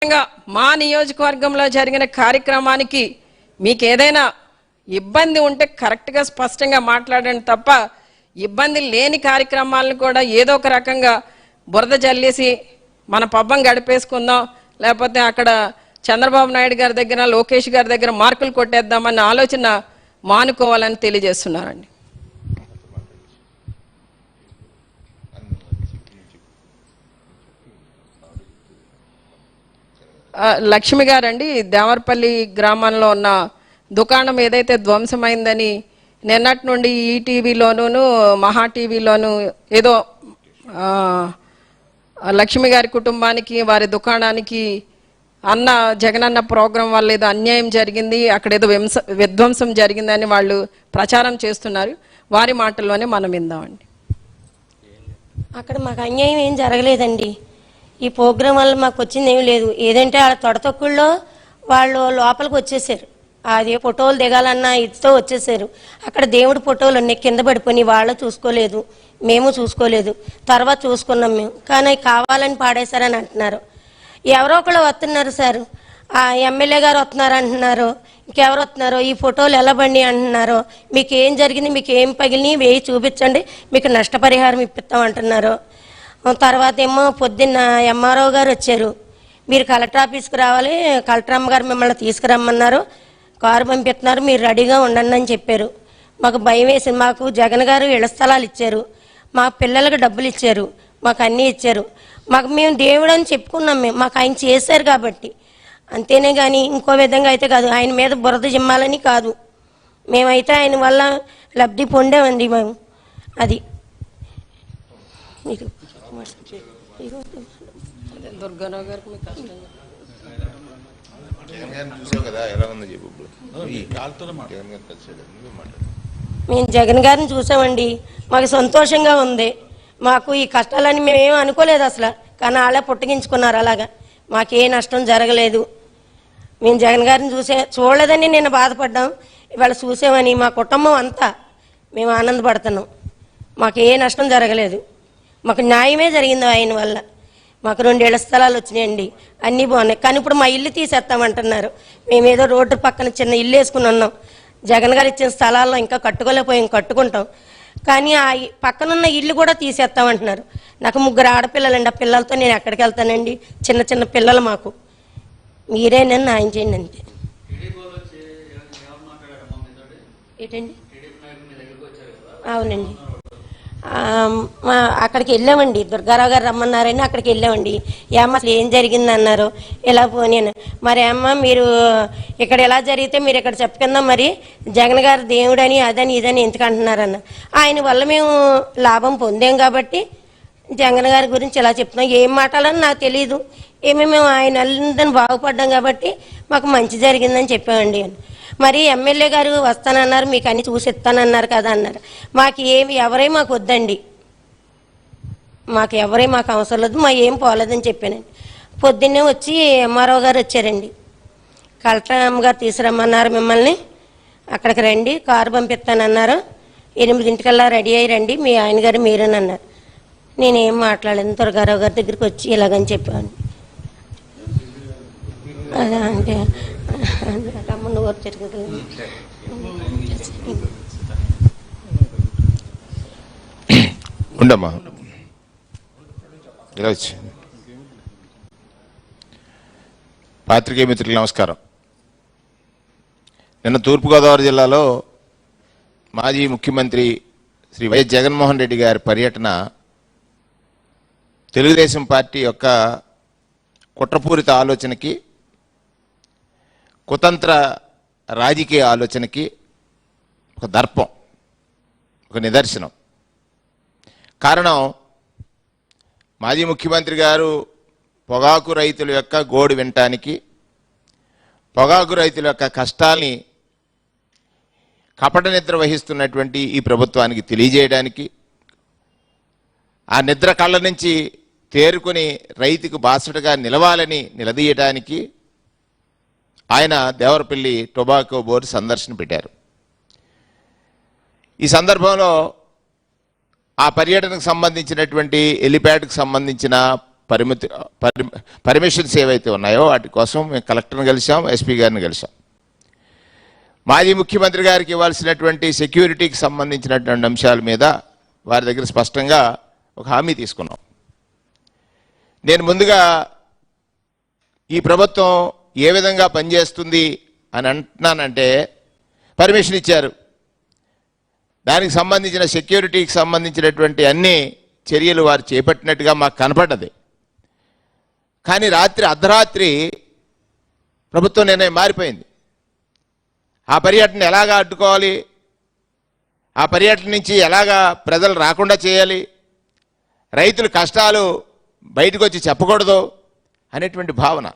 మా నియోజకవర్గంలో జరిగిన కార్యక్రమానికి మీకు ఏదైనా ఇబ్బంది ఉంటే కరెక్ట్గా స్పష్టంగా మాట్లాడండి తప్ప ఇబ్బంది లేని కార్యక్రమాలను కూడా ఏదో ఒక రకంగా బురద జల్లేసి మన పబ్బం గడిపేసుకుందాం, లేకపోతే అక్కడ చంద్రబాబు నాయుడు గారి దగ్గర లోకేష్ గారి దగ్గర మార్కులు కొట్టేద్దామన్న ఆలోచన మానుకోవాలని తెలియజేస్తున్నారండి. లక్ష్మి గారండి, దేవరపల్లి గ్రామంలో ఉన్న దుకాణం ఏదైతే ధ్వంసమైందని నిన్నటి నుండి ఈటీవీలోనూ మహా టీవీలోనూ ఏదో లక్ష్మి గారి కుటుంబానికి వారి దుకాణానికి జగనన్న ప్రోగ్రాం వల్ల ఏదో అన్యాయం జరిగింది, అక్కడ ఏదో విధ్వంసం జరిగిందని వాళ్ళు ప్రచారం చేస్తున్నారు. వారి మాటల్లోనే మనం విందామండి. అక్కడ మాకు అన్యాయం ఏం జరగలేదండి. ఈ ప్రోగ్రాం వల్ల మాకు వచ్చింది ఏమి లేదు. ఏదంటే ఆ తొడతొక్కుల్లో వాళ్ళు లోపలికి వచ్చేసారు. అది ఫోటోలు దిగాలన్న ఇదితో వచ్చేసారు. అక్కడ దేవుడి ఫోటోలు ఉన్నాయి కింద పడిపోయి, వాళ్ళు చూసుకోలేదు, మేము చూసుకోలేదు, తర్వాత చూసుకున్నాం మేము. కానీ కావాలని పాడేశారని అంటున్నారు. ఎవరో ఒకళ్ళు వస్తున్నారు సార్, ఆ ఎమ్మెల్యే గారు వస్తున్నారు అంటున్నారు, ఇంకెవరు వస్తున్నారు, ఈ ఫోటోలు ఎలా బండి అంటున్నారు, మీకు ఏం జరిగింది, మీకు ఏం పగిలినాయి వేయి చూపించండి, మీకు నష్టపరిహారం ఇప్పిస్తాం అంటున్నారు. తర్వాత ఏమో పొద్దున్న ఎంఆర్ఓ గారు వచ్చారు, మీరు కలెక్టర్ ఆఫీస్కి రావాలి, కలెక్టర్ అమ్మగారు మిమ్మల్ని తీసుకురమ్మన్నారు, కారు పంపిస్తున్నారు, మీరు రెడీగా ఉండండి అని చెప్పారు. మాకు భయం వేసింది. మాకు జగన్ గారు ఇళ్ల స్థలాలు ఇచ్చారు, మా పిల్లలకు డబ్బులు ఇచ్చారు, మాకు అన్నీ ఇచ్చారు. మేము దేవుడు అని చెప్పుకున్నాం, మాకు ఆయన చేశారు కాబట్టి అంతేనే కానీ ఇంకో విధంగా అయితే కాదు. ఆయన మీద బురద జిమ్మాలని కాదు, మేమైతే ఆయన వల్ల లబ్ధి పొందామండి మేము. అది దుర్గారావు గారికి మేము జగన్ గారిని చూసామండి, మాకు సంతోషంగా ఉంది. మాకు ఈ కష్టాలని మేమేం అనుకోలేదు అసలు, కానీ వాళ్ళే పుట్టగించుకున్నారు. అలాగా మాకే నష్టం జరగలేదు. మేము జగన్ గారిని చూడలేదని నేను బాధపడ్డాం, ఇవాళ చూసామని మా కుటుంబం అంతా మేము ఆనందపడుతున్నాం. మాకు ఏ నష్టం జరగలేదు, మాకు న్యాయమే జరిగింది ఆయన వల్ల. మాకు 2 ఇళ్ల స్థలాలు వచ్చినాయండి, అన్నీ బాగున్నాయి. కానీ ఇప్పుడు మా ఇల్లు తీసేస్తామంటున్నారు. మేమేదో రోడ్డు పక్కన చిన్న ఇల్లు వేసుకుని ఉన్నాం, జగన్ గారు ఇచ్చిన స్థలాల్లో ఇంకా కట్టుకోలేకపోయాం, కట్టుకుంటాం. కానీ ఆ పక్కనున్న ఇల్లు కూడా తీసేస్తామంటున్నారు. నాకు 3 ఆడపిల్లలండి, ఆ పిల్లలతో నేను ఎక్కడికి వెళ్తానండి? చిన్న చిన్న పిల్లలు మాకు. మీరే నన్ను న్యాయం చేయండి అంతే. ఏంటండి? అవునండి, అక్కడికి వెళ్ళామండి, దుర్గారావు గారు రమ్మన్నారని అక్కడికి వెళ్ళామండి. ఏమ్మ అసలు ఏం జరిగింది అన్నారు. ఇలా పోనీ మరి అమ్మ మీరు ఇక్కడ ఎలా జరిగితే మీరు ఇక్కడ చెప్పుకుందాం, మరి జగన్ గారు దేవుడని అదని ఇదని ఎందుకు అంటున్నారన్న. ఆయన వల్ల మేము లాభం పొందాం కాబట్టి జగన్ గారి గురించి ఇలా చెప్తున్నాం. ఏం మాట్లాడాలని నాకు తెలియదు, మేము ఆయన అందరిని బాగుపడ్డాం కాబట్టి మాకు మంచి జరిగిందని చెప్పామండి. మరి ఎమ్మెల్యే గారు వస్తానన్నారు, మీకు అన్ని చూసి ఇస్తానన్నారు కదా అన్నారు. మాకు ఎవరే మాకు వద్దండి, మాకు అవసరం లేదు, మా ఏం పోలేదని చెప్పానండి. పొద్దున్నే వచ్చి ఎంఆర్ఓ గారు వచ్చారండి, కలెక్టర్ అమ్మగారు తీసుకురమ్మన్నారు మిమ్మల్ని, అక్కడికి రండి, కారు పంపిస్తానన్నారు, 8 రెడీ అయ్యి రండి, మీ ఆయన గారు మీరేనన్నారు. నేనేం మాట్లాడలేదు, దుర్గారావు గారి దగ్గరికి వచ్చి ఇలాగని చెప్పాను. అదే అంటే రమ్మను ఊరు తిరుగుతుంది. ఉండమ్మా ఇలా వచ్చి. పాత్రికేయ మిత్రులకు నమస్కారం. నిన్న తూర్పుగోదావరి జిల్లాలో మాజీ ముఖ్యమంత్రి శ్రీ వైఎస్ జగన్మోహన్ రెడ్డి గారి పర్యటన తెలుగుదేశం పార్టీ యొక్క కుట్రపూరిత ఆలోచనకి, కుతంత్ర రాజకీయ ఆలోచనకి ఒక దర్పం, ఒక నిదర్శనం. కారణం, మాజీ ముఖ్యమంత్రి గారు పొగాకు రైతుల యొక్క గోడు వినటానికి, పొగాకు రైతుల యొక్క కష్టాల్ని కపట నిద్ర వహిస్తున్నటువంటి ఈ ప్రభుత్వానికి తెలియజేయడానికి, ఆ నిద్ర కళ్ళ నుంచి తేరుకొని రైతుకు బాసటగా నిలవాలని నిలదీయడానికి ఆయన దేవరపల్లి టొబాకో బోర్డు సందర్శన పెట్టారు. ఈ సందర్భంలో ఆ పర్యటనకు సంబంధించినటువంటి హెలిప్యాడ్కి సంబంధించిన పర్మిషన్స్ ఏవైతే ఉన్నాయో వాటి కోసం మేము కలెక్టర్ని కలిసాం, ఎస్పీ గారిని కలిసాం. మాజీ ముఖ్యమంత్రి గారికి ఇవ్వాల్సినటువంటి సెక్యూరిటీకి సంబంధించినటువంటి అంశాల మీద వారి దగ్గర స్పష్టంగా ఒక హామీ తీసుకున్నాం. నేను ముందుగా ఈ ప్రభుత్వం ఏ విధంగా పనిచేస్తుంది అని అంటున్నానంటే, పర్మిషన్ ఇచ్చారు, దానికి సంబంధించిన సెక్యూరిటీకి సంబంధించినటువంటి అన్ని చర్యలు వారు చేపట్టినట్టుగా మాకు కనపడ్డది. కానీ అర్ధరాత్రి ప్రభుత్వం నిర్ణయం మారిపోయింది. ఆ పర్యటన ఎలాగా అడ్డుకోవాలి, ఆ పర్యటన నుంచి ఎలాగా ప్రజలు రాకుండా చేయాలి, రైతుల కష్టాలు బయటకు వచ్చి చెప్పకూడదు అనేటువంటి భావన.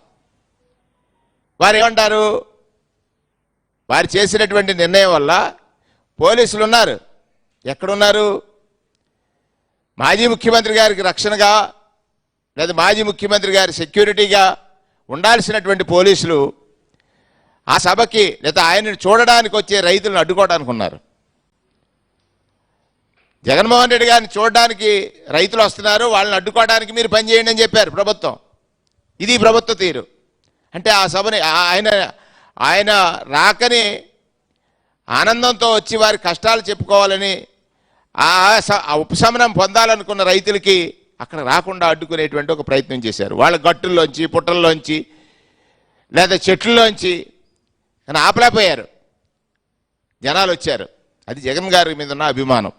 వారు ఏమంటారు, వారు చేసినటువంటి నిర్ణయం వల్ల పోలీసులు ఉన్నారు, ఎక్కడున్నారు? మాజీ ముఖ్యమంత్రి గారికి రక్షణగా లేదా మాజీ ముఖ్యమంత్రి గారి సెక్యూరిటీగా ఉండాల్సినటువంటి పోలీసులు ఆ సభకి లేదా ఆయనను చూడడానికి వచ్చే రైతులను అడ్డుకోవడానికి ఉన్నారు. జగన్మోహన్ రెడ్డి గారిని చూడడానికి రైతులు వస్తున్నారు, వాళ్ళని అడ్డుకోవడానికి మీరు పనిచేయండి అని చెప్పారు ప్రభుత్వం. ఇది ప్రభుత్వ తీరు. అంటే ఆ సభని ఆయన రాకని ఆనందంతో వచ్చి వారి కష్టాలు చెప్పుకోవాలని, ఆ ఉపశమనం పొందాలనుకున్న రైతులకి అక్కడ రాకుండా అడ్డుకునేటువంటి ఒక ప్రయత్నం చేశారు. వాళ్ళ గట్టుల్లోంచి, పుట్టల్లోంచి లేదా చెట్లలోంచి కానీ ఆపలేకపోయారు. జనాలు వచ్చారు. అది జగన్ గారి మీద ఉన్న అభిమానం.